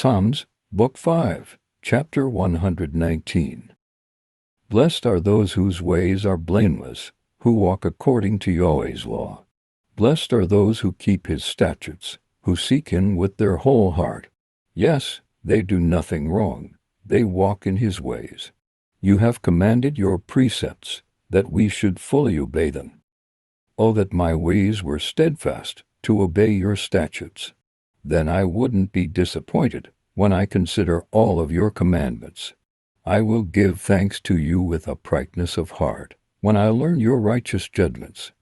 Psalms, Book 5, Chapter 119. Blessed are those whose ways are blameless, who walk according to Yahweh's law. Blessed are those who keep his statutes, who seek him with their whole heart. Yes, they do nothing wrong, they walk in his ways. You have commanded your precepts, that we should fully obey them. Oh, that my ways were steadfast, to obey your statutes. Then I wouldn't be disappointed when I consider all of your commandments. I will give thanks to you with uprightness of heart, when I learn your righteous judgments.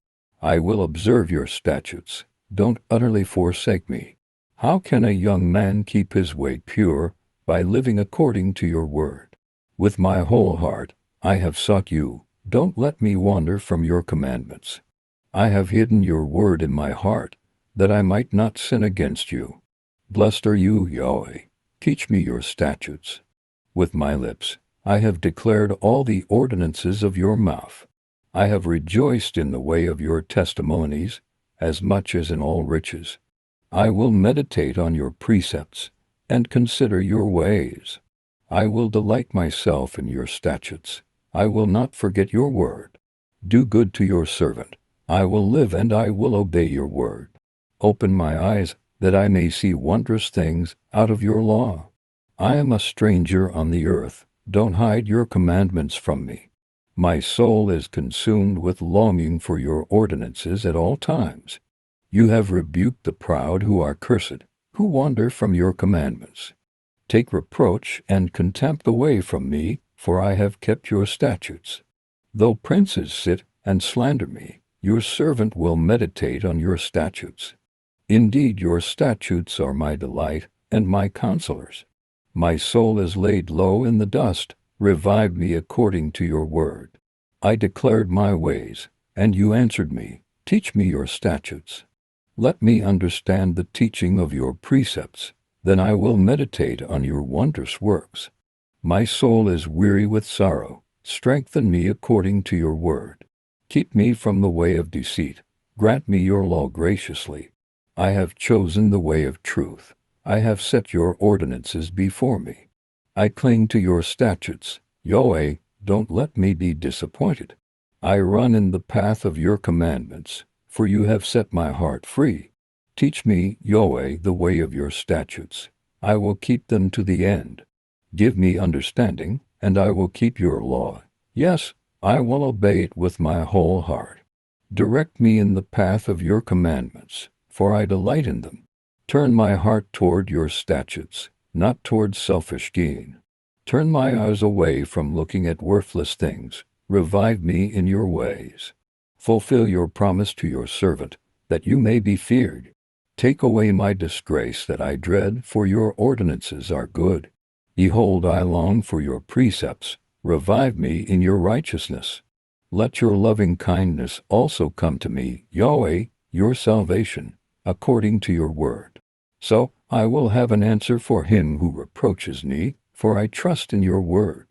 I will observe your statutes. Don't utterly forsake me. How can a young man keep his way pure? By living according to your word. With my whole heart, I have sought you. Don't let me wander from your commandments. I have hidden your word in my heart, that I might not sin against you. Blessed are you, Yahweh. Teach me your statutes. With my lips, I have declared all the ordinances of your mouth. I have rejoiced in the way of your testimonies, as much as in all riches. I will meditate on your precepts, and consider your ways. I will delight myself in your statutes. I will not forget your word. Do good to your servant. I will live and I will obey your word. Open my eyes, that I may see wondrous things out of your law. I am a stranger on the earth. Don't hide your commandments from me. My soul is consumed with longing for your ordinances at all times. You have rebuked the proud who are cursed, who wander from your commandments. Take reproach and contempt away from me, for I have kept your statutes. Though princes sit and slander me, your servant will meditate on your statutes. Indeed, your statutes are my delight and my counselors. My soul is laid low in the dust. Revive me according to your word. I declared my ways, and you answered me. Teach me your statutes. Let me understand the teaching of your precepts. Then I will meditate on your wondrous works. My soul is weary with sorrow. Strengthen me according to your word. Keep me from the way of deceit. Grant me your law graciously. I have chosen the way of truth. I have set your ordinances before me. I cling to your statutes. Yahweh, don't let me be disappointed. I run in the path of your commandments, for you have set my heart free. Teach me, Yahweh, the way of your statutes. I will keep them to the end. Give me understanding, and I will keep your law. Yes, I will obey it with my whole heart. Direct me in the path of your commandments, for I delight in them. Turn my heart toward your statutes, not toward selfish gain. Turn my eyes away from looking at worthless things. Revive me in your ways. Fulfill your promise to your servant, that you may be feared. Take away my disgrace that I dread, for your ordinances are good. Behold, I long for your precepts. Revive me in your righteousness. Let your loving kindness also come to me, Yahweh, your salvation, according to your word. So I will have an answer for him who reproaches me, for I trust in your word.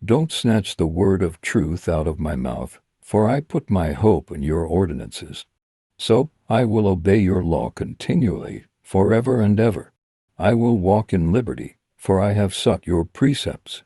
Don't snatch the word of truth out of my mouth, for I put my hope in your ordinances. So I will obey your law continually, forever and ever. I will walk in liberty, for I have sought your precepts.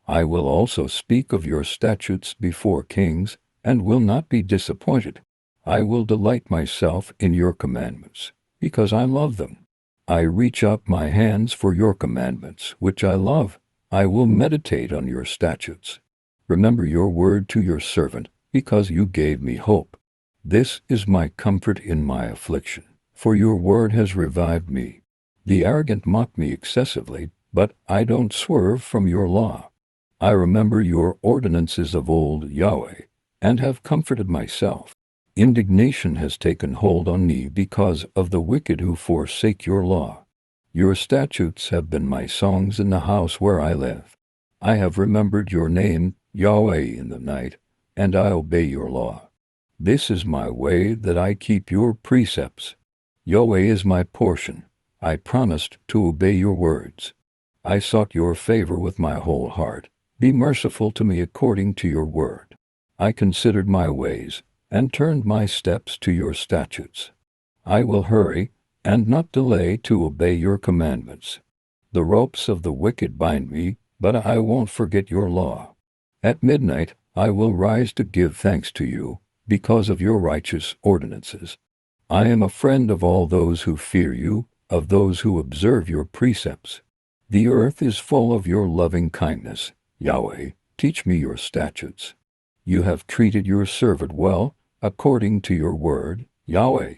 I will also speak of your statutes before kings, and will not be disappointed. I will delight myself in your commandments, because I love them. I reach up my hands for your commandments, which I love. I will meditate on your statutes. Remember your word to your servant, because you gave me hope. This is my comfort in my affliction, for your word has revived me. The arrogant mock me excessively, but I don't swerve from your law. I remember your ordinances of old, Yahweh, and have comforted myself. Indignation has taken hold on me because of the wicked who forsake your law. Your statutes have been my songs in the house where I live. I have remembered your name, Yahweh, in the night, and I obey your law. This is my way, that I keep your precepts. Yahweh is my portion. I promised to obey your words. I sought your favor with my whole heart. Be merciful to me according to your word. I considered my ways, and turned my steps to your statutes. I will hurry, and not delay to obey your commandments. The ropes of the wicked bind me, but I won't forget your law. At midnight I will rise to give thanks to you, because of your righteous ordinances. I am a friend of all those who fear you, of those who observe your precepts. The earth is full of your loving kindness. Yahweh, teach me your statutes. You have treated your servant well, according to your word. Yahweh,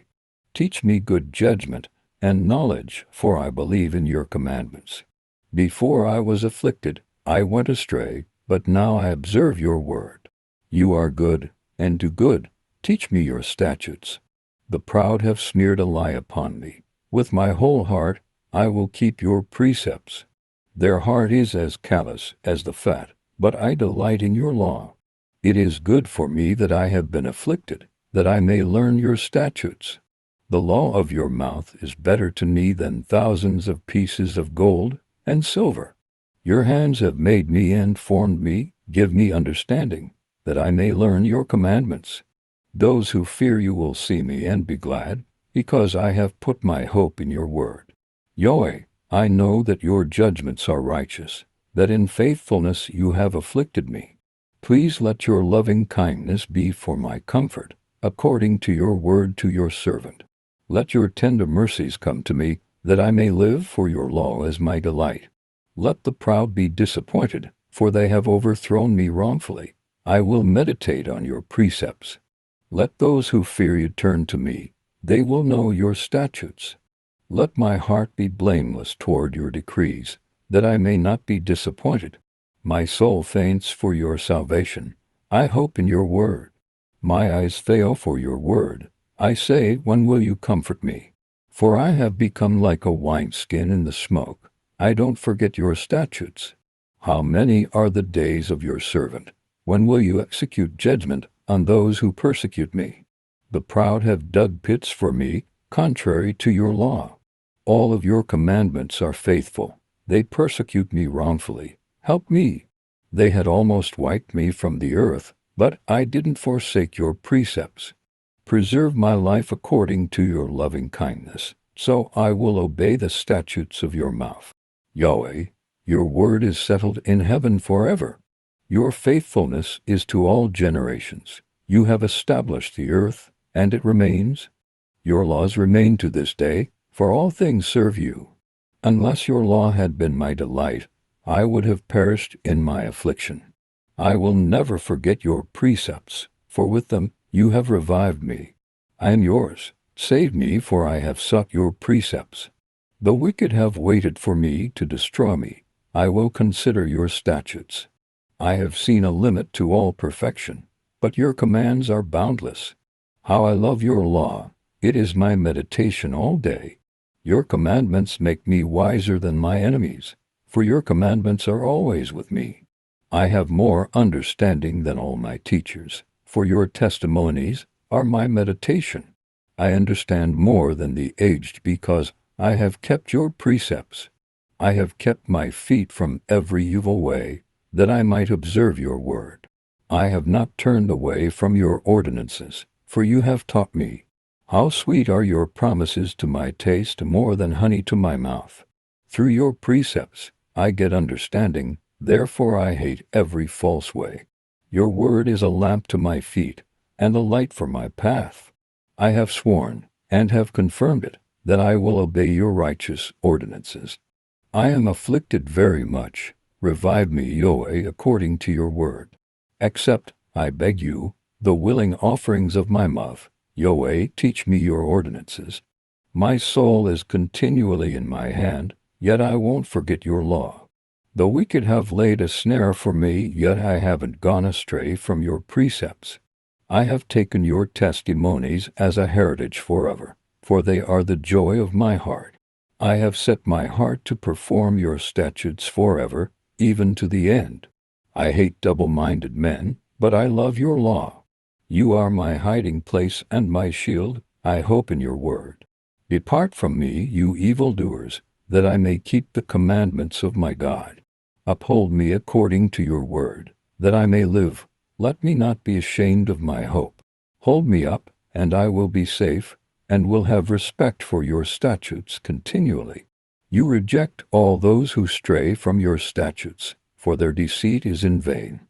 teach me good judgment and knowledge, for I believe in your commandments. Before I was afflicted, I went astray, but now I observe your word. You are good, and do good. Teach me your statutes. The proud have smeared a lie upon me. With my whole heart, I will keep your precepts. Their heart is as callous as the fat, but I delight in your law. It is good for me that I have been afflicted, that I may learn your statutes. The law of your mouth is better to me than thousands of pieces of gold and silver. Your hands have made me and formed me. Give me understanding, that I may learn your commandments. Those who fear you will see me and be glad, because I have put my hope in your word. Yahweh, I know that your judgments are righteous, that in faithfulness you have afflicted me. Please let your loving kindness be for my comfort, according to your word to your servant. Let your tender mercies come to me, that I may live, for your law is my delight. Let the proud be disappointed, for they have overthrown me wrongfully. I will meditate on your precepts. Let those who fear you turn to me. They will know your statutes. Let my heart be blameless toward your decrees, that I may not be disappointed. My soul faints for your salvation. I hope in your word. My eyes fail for your word. I say, when will you comfort me? For I have become like a wineskin in the smoke. I don't forget your statutes. How many are the days of your servant? When will you execute judgment on those who persecute me? The proud have dug pits for me, contrary to your law. All of your commandments are faithful. They persecute me wrongfully. Help me. They had almost wiped me from the earth, but I didn't forsake your precepts. Preserve my life according to your loving kindness, so I will obey the statutes of your mouth. Yahweh, your word is settled in heaven forever. Your faithfulness is to all generations. You have established the earth, and it remains. Your laws remain to this day, for all things serve you. Unless your law had been my delight, I would have perished in my affliction. I will never forget your precepts, for with them you have revived me. I am yours. Save me, for I have sought your precepts. The wicked have waited for me to destroy me. I will consider your statutes. I have seen a limit to all perfection, but your commands are boundless. How I love your law! It is my meditation all day. Your commandments make me wiser than my enemies, for your commandments are always with me. I have more understanding than all my teachers, for your testimonies are my meditation. I understand more than the aged, because I have kept your precepts. I have kept my feet from every evil way, that I might observe your word. I have not turned away from your ordinances, for you have taught me. How sweet are your promises to my taste, more than honey to my mouth. Through your precepts I get understanding, therefore I hate every false way. Your word is a lamp to my feet, and a light for my path. I have sworn, and have confirmed it, that I will obey your righteous ordinances. I am afflicted very much. Revive me, Yahweh, according to your word. Accept, I beg you, the willing offerings of my mouth. Yahweh, teach me your ordinances. My soul is continually in my hand, yet I won't forget your law. The wicked have laid a snare for me, yet I haven't gone astray from your precepts. I have taken your testimonies as a heritage forever, for they are the joy of my heart. I have set my heart to perform your statutes forever, even to the end. I hate double-minded men, but I love your law. You are my hiding place and my shield. I hope in your word. Depart from me, you evildoers, that I may keep the commandments of my God. Uphold me according to your word, that I may live. Let me not be ashamed of my hope. Hold me up, and I will be safe, and will have respect for your statutes continually. You reject all those who stray from your statutes, for their deceit is in vain.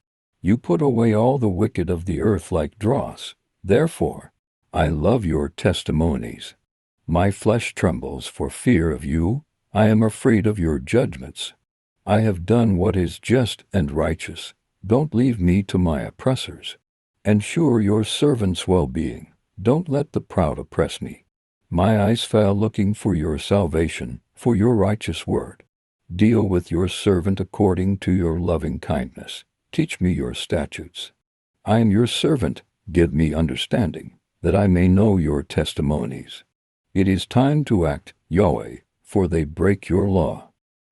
You put away all the wicked of the earth like dross. Therefore, I love your testimonies. My flesh trembles for fear of you. I am afraid of your judgments. I have done what is just and righteous. Don't leave me to my oppressors. Ensure your servant's well-being. Don't let the proud oppress me. My eyes fell looking for your salvation, for your righteous word. Deal with your servant according to your loving kindness. Teach me your statutes. I am your servant. Give me understanding, that I may know your testimonies. It is time to act, Yahweh, for they break your law.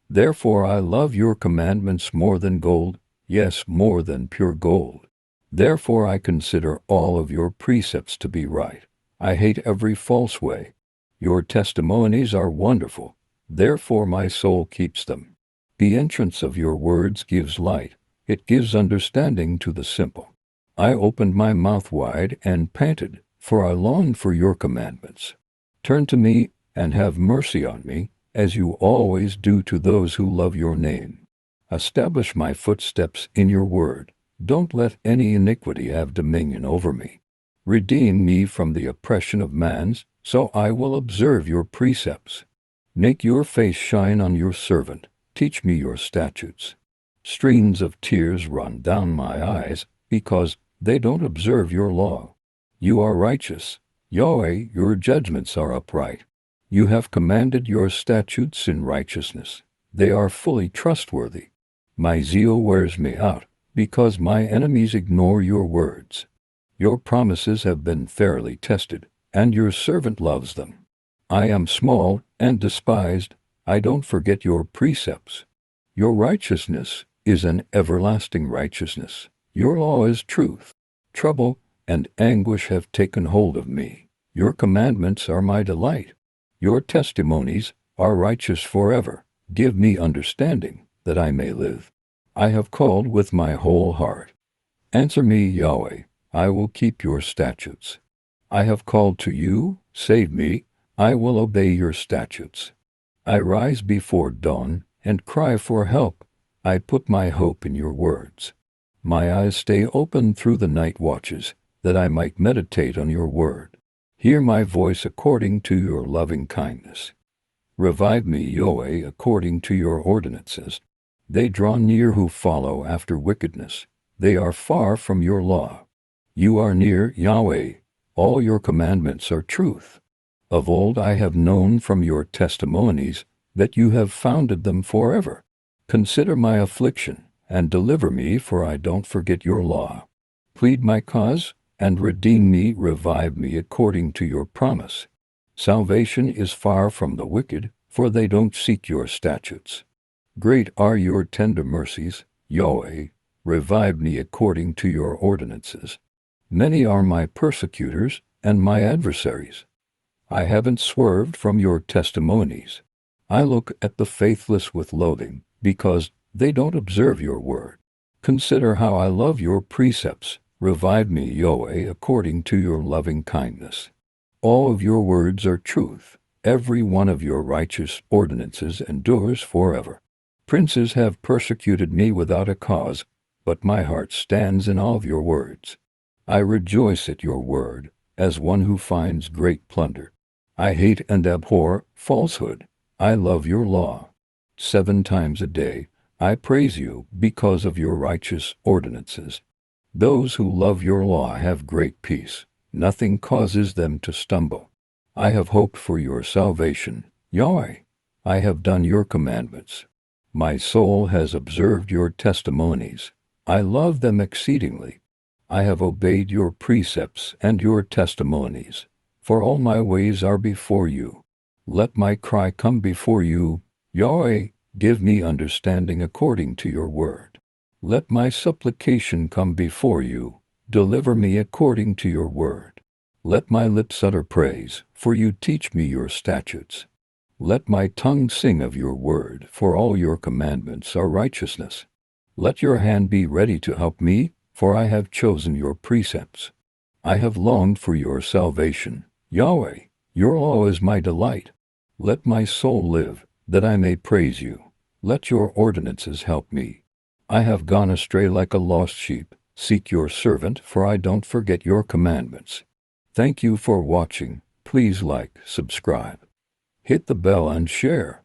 Therefore I love your commandments more than gold, yes, more than pure gold. Therefore I consider all of your precepts to be right. I hate every false way. Your testimonies are wonderful. Therefore my soul keeps them. The entrance of your words gives light. It gives understanding to the simple. I opened my mouth wide and panted, for I longed for your commandments. Turn to me and have mercy on me, as you always do to those who love your name. Establish my footsteps in your word. Don't let any iniquity have dominion over me. Redeem me from the oppression of man, so I will observe your precepts. Make your face shine on your servant. Teach me your statutes. Streams of tears run down my eyes, because they don't observe your law. You are righteous. Yahweh, your judgments are upright. You have commanded your statutes in righteousness. They are fully trustworthy. My zeal wears me out, because my enemies ignore your words. Your promises have been fairly tested, and your servant loves them. I am small and despised. I don't forget your precepts. Your righteousness is an everlasting righteousness. Your law is truth. Trouble and anguish have taken hold of me. Your commandments are my delight. Your testimonies are righteous forever. Give me understanding, that I may live. I have called with my whole heart. Answer me, Yahweh. I will keep your statutes. I have called to you. Save me. I will obey your statutes. I rise before dawn and cry for help. I put my hope in your words. My eyes stay open through the night watches, that I might meditate on your word. Hear my voice according to your loving kindness. Revive me, Yahweh, according to your ordinances. They draw near who follow after wickedness. They are far from your law. You are near, Yahweh. All your commandments are truth. Of old I have known from your testimonies that you have founded them forever. Consider my affliction and deliver me, for I don't forget your law. Plead my cause and redeem me. Revive me according to your promise. Salvation is far from the wicked, for they don't seek your statutes. Great are your tender mercies, Yahweh. Revive me according to your ordinances. Many are my persecutors and my adversaries. I haven't swerved from your testimonies. I look at the faithless with loathing, because they don't observe your word. Consider how I love your precepts. Revive me, Yahweh, according to your loving kindness. All of your words are truth. Every one of your righteous ordinances endures forever. Princes have persecuted me without a cause, but my heart stands in all of your words. I rejoice at your word, as one who finds great plunder. I hate and abhor falsehood. I love your law. 7 times a day, I praise you because of your righteous ordinances. Those who love your law have great peace. Nothing causes them to stumble. I have hoped for your salvation, Yahweh. I have done your commandments. My soul has observed your testimonies. I love them exceedingly. I have obeyed your precepts and your testimonies, for all my ways are before you. Let my cry come before you, Yahweh. Give me understanding according to your word. Let my supplication come before you. Deliver me according to your word. Let my lips utter praise, for you teach me your statutes. Let my tongue sing of your word, for all your commandments are righteousness. Let your hand be ready to help me, for I have chosen your precepts. I have longed for your salvation, Yahweh. Your law is my delight. Let my soul live, that I may praise you. Let your ordinances help me. I have gone astray like a lost sheep. Seek your servant, for I don't forget your commandments. Thank you for watching. Please like, subscribe, hit the bell and share.